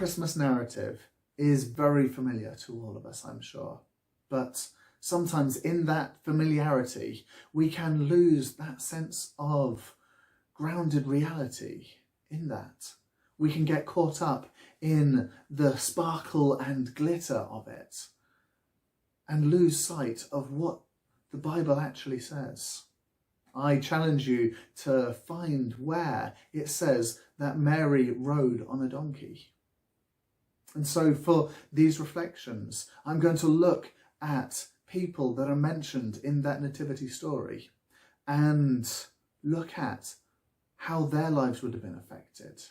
Christmas narrative is very familiar to all of us, I'm sure. But sometimes in that familiarity, we can lose that sense of grounded reality in that. We can get caught up in the sparkle and glitter of it and lose sight of what the Bible actually says. I challenge you to find where it says that Mary rode on a donkey. And so for these reflections, I'm going to look at people that are mentioned in that nativity story and look at how their lives would have been affected.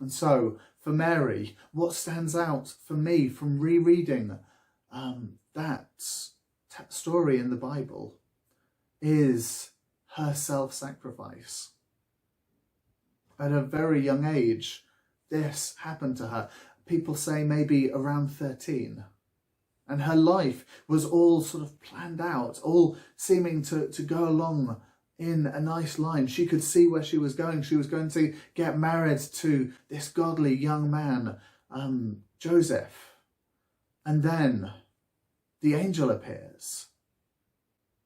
And so for Mary, what stands out for me from rereading that story in the Bible is her self-sacrifice. At a very young age, this happened to her. People say maybe around 13. And her life was all sort of planned out, all seeming to go along in a nice line. She could see where she was going. She was going to get married to this godly young man, Joseph. And then the angel appears.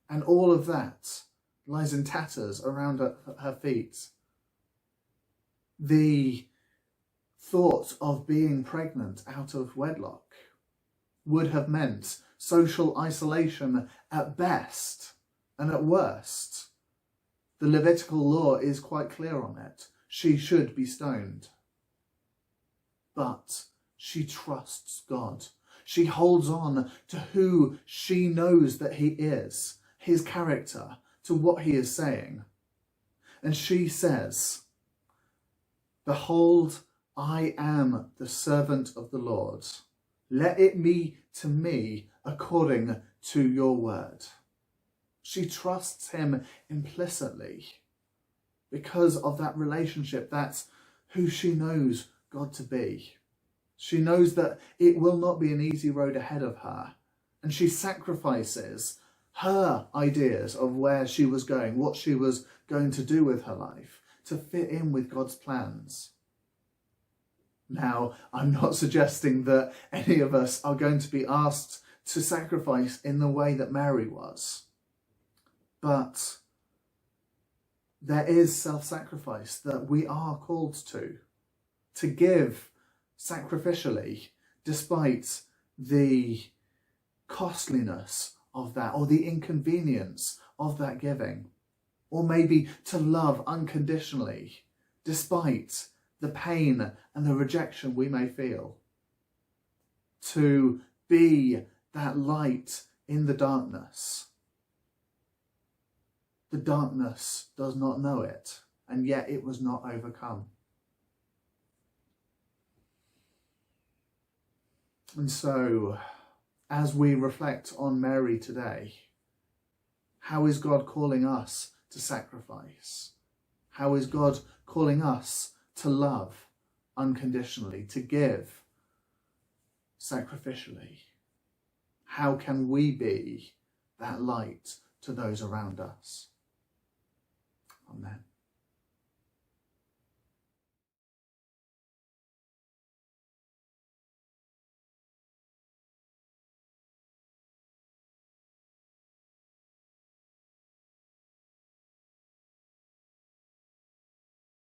And all of that lies in tatters around her feet. The thought of being pregnant out of wedlock would have meant social isolation at best, and at worst, the Levitical law is quite clear on it. She should be stoned. But she trusts God. She holds on to who she knows that he is, his character, to what he is saying. And she says, "Behold, I am the servant of the Lord. Let it be to me according to your word." She trusts him implicitly because of that relationship. That's who she knows God to be. She knows that it will not be an easy road ahead of her, and she sacrifices her ideas of where she was going, what she was going to do with her life, to fit in with God's plans. Now, I'm not suggesting that any of us are going to be asked to sacrifice in the way that Mary was. But there is self-sacrifice that we are called to give sacrificially, despite the costliness of that, or the inconvenience of that giving. Or maybe to love unconditionally, despite the pain and the rejection we may feel. To be that light in the darkness. The darkness does not know it, and yet it was not overcome. And so, as we reflect on Mary today, how is God calling us to sacrifice? How is God calling us to love unconditionally, to give sacrificially? How can we be that light to those around us? Amen.